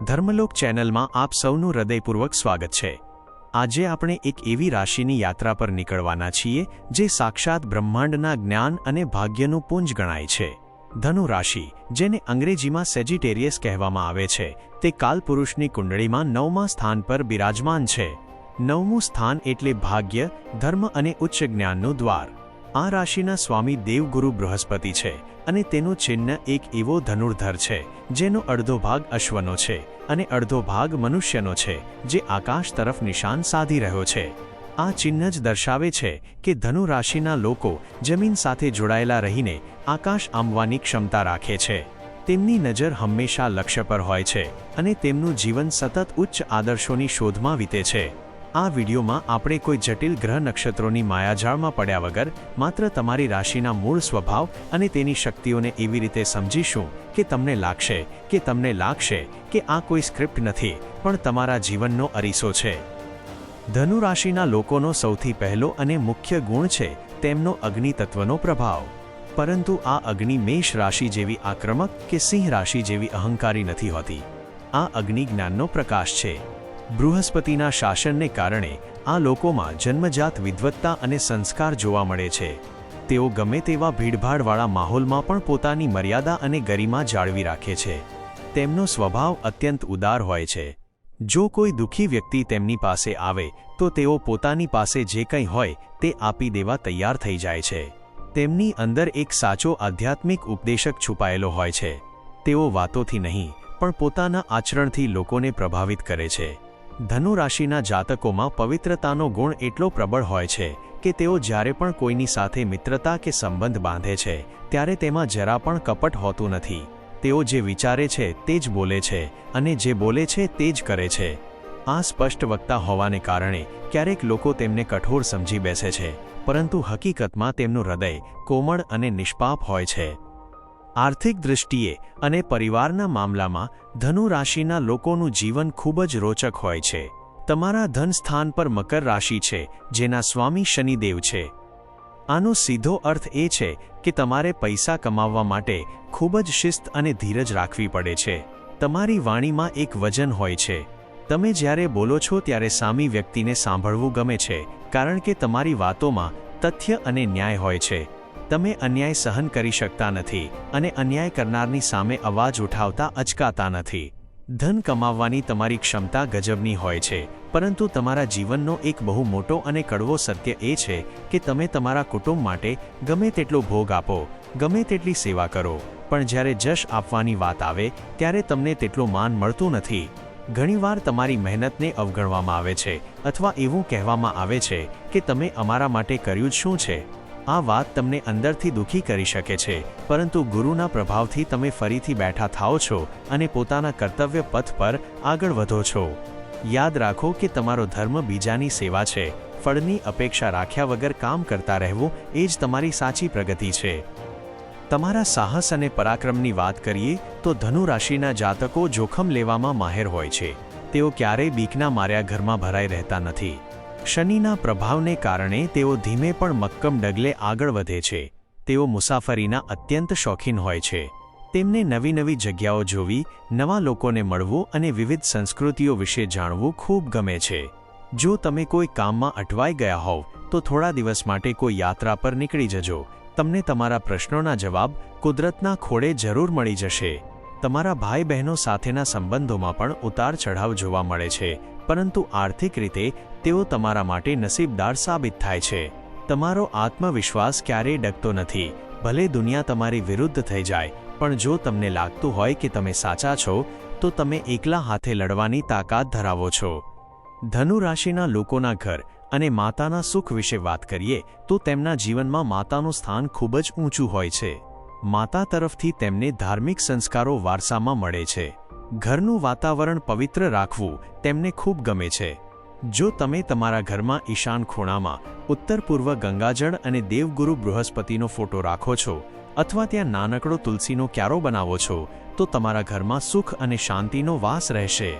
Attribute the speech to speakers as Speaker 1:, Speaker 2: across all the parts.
Speaker 1: ધર્મલોક ચેનલમાં આપ સૌનું હૃદયપૂર્વક સ્વાગત છે। આજે આપણે એક એવી રાશિની યાત્રા પર નીકળવાના છીએ જે સાક્ષાત બ્રહ્માંડના જ્ઞાન અને ભાગ્યનું પુંજ ગણાય છે। ધનુ રાશિ, જેને અંગ્રેજીમાં સેજિટેરિયસ કહેવામાં આવે છે, તે કાલપુરુષની કુંડળીમાં 9મા સ્થાન પર બિરાજમાન છે। 9મું સ્થાન એટલે ભાગ્ય, ધર્મ અને ઉચ્ચ જ્ઞાનનું દ્વાર। આ રાશિના સ્વામી દેવગુરુ બૃહસ્પતિ છે અને તેનું ચિહ્ન એક એવો ધનુર્ધર છે જેનો અડધો ભાગ અશ્વનો છે અને અડધો ભાગ મનુષ્યનો છે, જે આકાશ તરફ નિશાન સાધી રહ્યો છે। આ ચિહ્ન જ દર્શાવે છે કે ધનુ રાશિના લોકો જમીન સાથે જોડાયેલા રહીને આકાશ આંબવાની ક્ષમતા રાખે છે। તેમની નજર હંમેશા લક્ષ્ય પર હોય છે અને તેમનું જીવન સતત ઉચ્ચ આદર્શોની શોધમાં વીતે છે। આ વિડીયોમાં આપણે કોઈ જટિલ ગ્રહ નક્ષત્રોની માયાજાળમાં પડ્યા વગર માત્ર તમારી રાશિના મૂળ સ્વભાવ અને તેની શક્તિઓને એવી રીતે સમજીશું કે તમને લાગશે કે આ કોઈ સ્ક્રિપ્ટ નથી, પણ તમારા જીવનનો અરીસો છે। ધનુ રાશિના લોકોનો સૌથી પહેલો અને મુખ્ય ગુણ છે તેમનો અગ્નિ તત્વનો પ્રભાવ। પરંતુ આ અગ્નિ મેષ રાશિ જેવી આક્રમક કે સિંહ રાશિ જેવી અહંકારી નથી હોતી। આ અગ્નિ જ્ઞાનનો પ્રકાશ છે। બૃહસ્પતિના શાસનને કારણે આ લોકોમાં જન્મજાત વિદ્વત્તા અને સંસ્કાર જોવા મળે છે। તેઓ ગમે તેવા ભીડભાડવાળા માહોલમાં પણ પોતાની મર્યાદા અને ગરિમા જાળવી રાખે છે। તેમનો સ્વભાવ અત્યંત ઉદાર હોય છે। જો કોઈ દુઃખી વ્યક્તિ તેમની પાસે આવે તો તેઓ પોતાની પાસે જે કંઈ હોય તે આપી દેવા તૈયાર થઈ જાય છે। તેમની અંદર એક સાચો આધ્યાત્મિક ઉપદેશક છુપાયેલો હોય છે। તેઓ વાતોથી નહીં પણ પોતાના આચરણથી લોકોને પ્રભાવિત કરે છે। ધનુ રાશિના જાતકોમાં પવિત્રતાનો ગુણ એટલો પ્રબળ હોય છે કે તેઓ જ્યારે પણ કોઈની સાથે મિત્રતા કે સંબંધ બાંધે છે ત્યારે તેમાં જરા પણ કપટ હોતું નથી। તેઓ જે વિચારે છે તે જ બોલે છે અને જે બોલે છે તે જ કરે છે। આ સ્પષ્ટ વક્તા હોવાને કારણે ક્યારેક લોકો તેમને કઠોર સમજી બેસે છે, પરંતુ હકીકતમાં તેમનું હૃદય કોમળ અને નિષ્પાપ હોય છે। આર્થિક દૃષ્ટિએ અને પરિવારના મામલામાં ધનુ રાશિના લોકોનું જીવન ખૂબ જ રોચક હોય છે। તમારા ધન સ્થાન પર મકર રાશિ છે, જેના સ્વામી શનિદેવ છે। આનો સીધો અર્થ એ છે કે તમારે પૈસા કમાવવા માટે ખૂબ જ શિસ્ત અને ધીરજ રાખવી પડે છે। તમારી વાણીમાં એક વજન હોય છે। તમે જ્યારે બોલો છો ત્યારે સામી વ્યક્તિને સાંભળવું ગમે છે, કારણ કે તમારી વાતોમાં તથ્ય અને ન્યાય હોય છે। તમે અન્યાય સહન કરી શકતા નથી અને અન્યાય કરનારની સામે અવાજ ઉઠાવતા અચકાતા નથી। ધન કમાવવાની તમારી ક્ષમતા ગજબની હોય છે, પરંતુ તમારા જીવનનો એક બહુ મોટો અને કડવો સત્ય એ છે કે તમે તમારા કુટુંબ માટે ગમે તેટલો ભોગ આપો, ગમે તેટલી સેવા કરો, પણ જ્યારે જશ આપવાની વાત આવે ત્યારે તમને તેટલું માન મળતું નથી। ઘણીવાર તમારી મહેનતને અવગણવામાં આવે છે અથવા એવું કહેવામાં આવે છે કે તમે અમારા માટે કર્યું જ શું છે। આ વાત તમને અંદરથી દુઃખી કરી શકે છે, પરંતુ ગુરુના પ્રભાવથી તમે ફરીથી બેઠા થાઓ છો અને પોતાના કર્તવ્ય પથ પર આગળ વધો છો। યાદ રાખો કે તમારો ધર્મ બીજાની સેવા છે। ફળની અપેક્ષા રાખ્યા વગર કામ કરતા રહેવું એ જ તમારી સાચી પ્રગતિ છે। તમારા સાહસ અને પરાક્રમની વાત કરીએ તો ધનુ રાશિના જાતકો જોખમ લેવામાં માહેર હોય છે। તેઓ ક્યારેય બીકના માર્યા ઘરમાં ભરાઈ રહેતા નથી। શનિના પ્રભાવને કારણે તેઓ ધીમે પણ મક્કમ ડગલે આગળ વધે છે। તેઓ મુસાફરીના અત્યંત શોખીન હોય છે। તેમને નવી નવી જગ્યાઓ જોવી, નવા લોકોને મળવું અને વિવિધ સંસ્કૃતિઓ વિશે જાણવું ખૂબ ગમે છે। જો તમે કોઈ કામમાં અટવાઈ ગયા હોવ તો થોડા દિવસ માટે કોઈ યાત્રા પર નીકળી જજો। તમને તમારા પ્રશ્નોના જવાબ કુદરતના ખોળે જરૂર મળી જશે। તમારા ભાઈ બહેનો સાથેના સંબંધોમાં પણ ઉતાર ચઢાવ જોવા મળે છે, પરંતુ આર્થિક રીતે તેઓ તમારા માટે નસીબદાર સાબિત થાય છે। તમારો આત્મવિશ્વાસ ક્યારેય ડગતો નથી। ભલે દુનિયા તમારી વિરુદ્ધ થઈ જાય, પણ જો તમને લાગતું હોય કે તમે સાચા છો તો તમે એકલા હાથે લડવાની તાકાત ધરાવો છો। ધનુ રાશિના લોકોના ઘર અને માતાના સુખ વિશે વાત કરીએ તો તેમના જીવનમાં માતાનું સ્થાન ખૂબ જ ઊંચું હોય છે। માતા તરફથી તેમને ધાર્મિક સંસ્કારો વારસામાં મળે છે। ઘરનું વાતાવરણ પવિત્ર રાખવું તેમને ખૂબ ગમે છે। જો તમે તમારા ઘરમાં ઈશાન ખૂણામાં ઉત્તર પૂર્વ ગંગાજળ અને દેવગુરુ બૃહસ્પતિનો ફોટો રાખો છો અથવા ત્યાં નાનકડો તુલસીનો ક્યારો બનાવો છો તો તમારા ઘરમાં સુખ અને શાંતિનો વાસ રહેશે।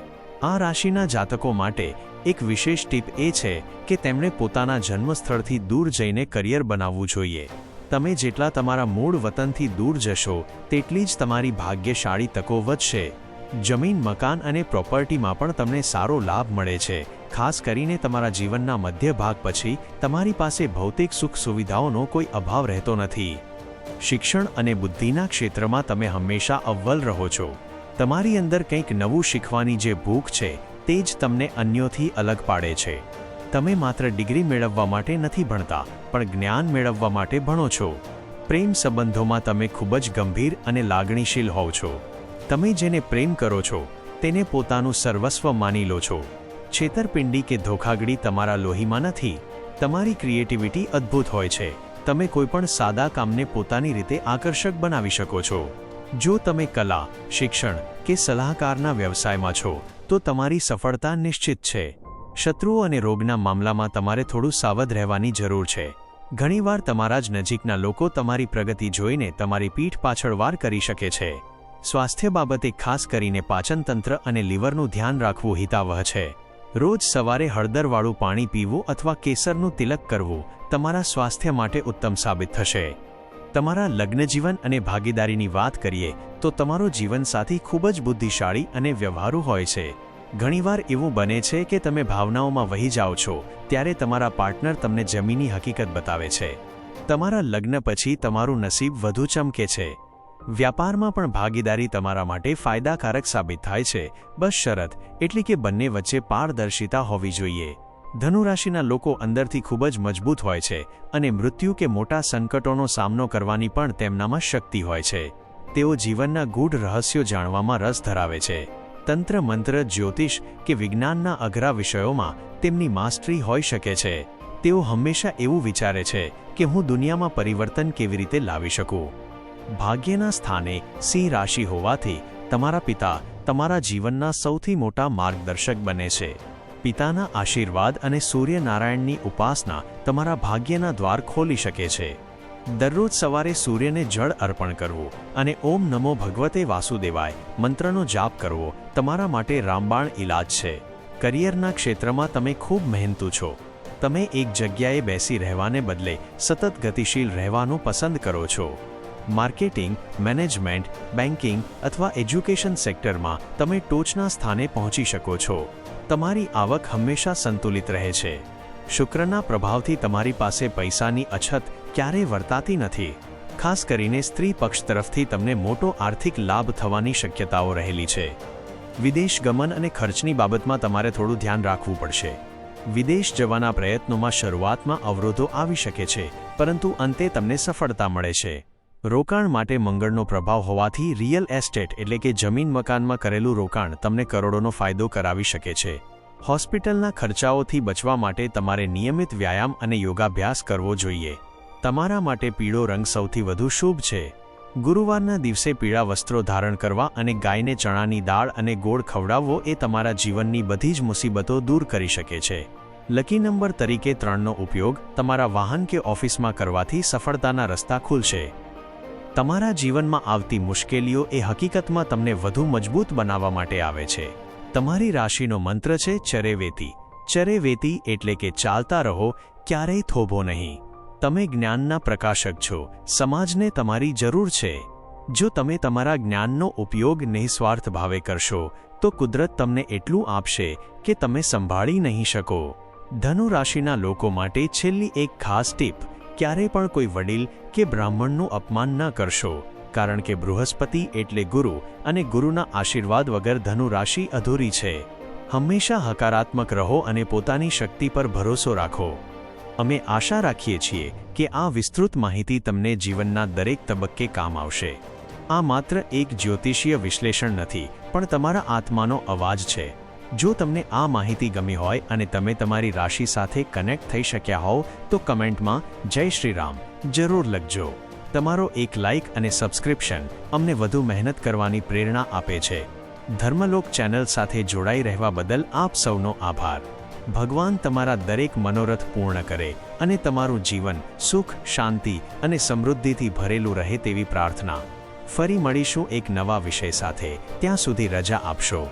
Speaker 1: આ રાશિના જાતકો માટે એક વિશેષ ટીપ એ છે કે તેમણે પોતાના જન્મસ્થળથી દૂર જઈને કરિયર બનાવવું જોઈએ। તમે જેટલા તમારા મૂળ વતનથી દૂર જશો તેટલી જ તમારી ભાગ્યશાળી તકો વધશે। જમીન, મકાન અને પ્રોપર્ટીમાં પણ તમને સારો લાભ મળે છે. ખાસ કરીને તમારા જીવનના મધ્ય ભાગ પછી તમારી પાસે ભૌતિક સુખ સુવિધાઓનો કોઈ અભાવ રહેતો નથી. શિક્ષણ અને બુદ્ધિના ક્ષેત્રમાં તમે હંમેશા અવ્વલ રહો છો. તમારી અંદર કંઈક નવું શીખવાની જે ભૂખ છે તે જ તમને અન્યોથી અલગ પાડે છે. તમે માત્ર ડિગ્રી મેળવવા માટે નથી ભણતા, પણ જ્ઞાન મેળવવા માટે ભણો છો. પ્રેમ સંબંધોમાં તમે ખૂબ જ ગંભીર અને લાગણીશીલ હોવ છો. તમે જેને પ્રેમ કરો છો તેને પોતાનું સર્વસ્વ માની લો છો. છેતરપિંડી કે ધોખાધડી તમારા લોહીમાં નથી. તમારી ક્રિએટિવિટી અદ્ભુત હોય છે. તમે કોઈપણ સાદા કામને પોતાની રીતે આકર્ષક બનાવી શકો છો. જો તમે કલા, શિક્ષણ કે સલાહકારના વ્યવસાયમાં છો તો તમારી સફળતા નિશ્ચિત છે. શત્રુઓ અને રોગના મામલામાં તમારે થોડું સાવધ રહેવાની જરૂર છે. ઘણીવાર તમારા જ નજીકના લોકો તમારી પ્રગતિ જોઈને તમારી પીઠ પાછળ વાર કરી શકે છે. સ્વાસ્થ્ય બાબતે ખાસ કરીને પાચનતંત્ર અને લીવરનું ધ્યાન રાખવું હિતાવહ છે. રોજ સવારે હળદરવાળું પાણી પીવું અથવા કેસરનું તિલક કરવું તમારા સ્વાસ્થ્ય માટે ઉત્તમ સાબિત થશે. તમારા લગ્નજીવન અને ભાગીદારીની વાત કરીએ તો તમારો જીવનસાથી ખૂબ જ બુદ્ધિશાળી અને વ્યવહારુ હોય છે. ઘણીવાર એવું બને છે કે તમે ભાવનાઓમાં વહી જાઓ છો ત્યારે તમારા પાર્ટનર તમને જમીની હકીકત બતાવે છે. તમારા લગ્ન પછી તમારું નસીબ વધુ ચમકે છે. વ્યાપારમાં પણ ભાગીદારી તમારા માટે ફાયદાકારક સાબિત થાય છે. બસ શરત એટલી કે બંને વચ્ચે પારદર્શિતા હોવી જોઈએ. ધનુ રાશિના લોકો અંદરથી ખૂબ જ મજબૂત હોય છે અને મૃત્યુ કે મોટા સંકટોનો સામનો કરવાની પણ તેમનામાં શક્તિ હોય છે. તેઓ જીવનના ગૂઢ રહસ્યો જાણવામાં રસ ધરાવે છે. તંત્ર, મંત્ર, જ્યોતિષ કે વિજ્ઞાનના અઘરા વિષયોમાં તેમની માસ્ટરી હોઈ શકે છે. તેઓ હંમેશા એવું વિચારે છે કે હું દુનિયામાં પરિવર્તન કેવી રીતે લાવી શકું. ભાગ્યના સ્થાને સિંહ રાશિ હોવાથી તમારા પિતા તમારા જીવનના સૌથી મોટા માર્ગદર્શક બને છે. પિતાના આશીર્વાદ અને સૂર્યનારાયણની ઉપાસના તમારા ભાગ્યના દ્વાર ખોલી શકે છે. દરરોજ સવારે સૂર્યને જળ અર્પણ કરવું અને ઓમ નમો ભગવતે વાસુદેવાય મંત્રનો જાપ કરવો તમારા માટે રામબાણ ઇલાજ છે. કરિયરના ક્ષેત્રમાં તમે ખૂબ મહેનતુ છો. તમે એક જગ્યાએ બેસી રહેવાને બદલે સતત ગતિશીલ રહેવાનું પસંદ કરો છો. માર્કેટિંગ, મેનેજમેન્ટ, બેન્કિંગ અથવા એજ્યુકેશન સેક્ટરમાં તમે ટોચના સ્થાને પહોંચી શકો છો. તમારી આવક હંમેશા સંતુલિત રહે છે. શુક્રના પ્રભાવથી તમારી પાસે પૈસાની અછત ક્યારેય વર્તાતી નથી. ખાસ કરીને સ્ત્રી પક્ષ તરફથી તમને મોટો આર્થિક લાભ થવાની શક્યતાઓ રહેલી છે. વિદેશ ગમન અને ખર્ચની બાબતમાં તમારે થોડું ધ્યાન રાખવું પડશે. વિદેશ જવાના પ્રયત્નોમાં શરૂઆતમાં અવરોધો આવી શકે છે, પરંતુ અંતે તમને સફળતા મળે છે. રોકાણ માટે મંગળનો પ્રભાવ હોવાથી રિયલ એસ્ટેટ એટલે કે જમીન મકાનમાં કરેલું રોકાણ તમને કરોડોનો ફાયદો કરાવી શકે છે. હોસ્પિટલના ખર્ચાઓથી બચવા માટે તમારે નિયમિત વ્યાયામ અને યોગાભ્યાસ કરવો જોઈએ. તમારા માટે પીળો રંગ સૌથી વધુ શુભ છે. ગુરુવારના દિવસે પીળા વસ્ત્રો ધારણ કરવા અને ગાયને ચણાની દાળ અને ગોળ ખવડાવવો એ તમારા જીવનની બધી જ મુસીબતો દૂર કરી શકે છે. લકી નંબર તરીકે 3નો ઉપયોગ તમારા વાહન કે ઓફિસમાં કરવાથી સફળતાના રસ્તા ખુલશે. તમારા જીવનમાં આવતી મુશ્કેલીઓ એ હકીકતમાં તમને વધુ મજબૂત બનાવવા માટે આવે છે. તમારી રાશિનો મંત્ર છે ચરેવેતી. ચરેવેતી એટલે કે ચાલતા રહો, ક્યારેય થોભો નહીં. તમે જ્ઞાનના પ્રકાશક છો. સમાજને તમારી જરૂર છે. જો તમે તમારા જ્ઞાનનો ઉપયોગ નિસ્વાર્થ ભાવે કરશો તો કુદરત તમને એટલું આપશે કે તમે સંભાળી નહીં શકો. ધનુ રાશિના લોકો માટે છેલ્લી એક ખાસ ટીપ: ક્યારેય પણ કોઈ વડીલ કે બ્રાહ્મણનું અપમાન ન કરશો, કારણ કે બૃહસ્પતિ એટલે ગુરુ અને ગુરુના આશીર્વાદ વગર ધનુ રાશિ અધૂરી છે. હંમેશા હકારાત્મક રહો અને પોતાની શક્તિ પર ભરોસો રાખો. અમે આશા રાખીએ છીએ કે આ વિસ્તૃત માહિતી તમને જીવનના દરેક તબક્કે કામ આવશે. આ માત્ર એક જ્યોતિષીય વિશ્લેષણ નથી, પણ તમારા આત્માનો અવાજ છે. જો તમને આ માહિતી ગમી હોય અને તમે તમારી રાશિ સાથે કનેક્ટ થઈ શક્યા હોવ તો કમેન્ટમાં જય શ્રી રામ જરૂર લખજો. તમારો એક લાઇક અને સબસ્ક્રિપ્શન અમને વધુ મહેનત કરવાની પ્રેરણા આપે છે. ધર્મલોક ચેનલ સાથે જોડાઈ રહેવા બદલ આપ સૌનો આભાર. ભગવાન તમારા દરેક મનોરથ પૂર્ણ કરે અને તમારું જીવન સુખ, શાંતિ અને સમૃદ્ધિથી ભરેલું રહે તેવી પ્રાર્થના. ફરી મળીશું એક નવા વિષય સાથે. ત્યાં સુધી રજા આપશો.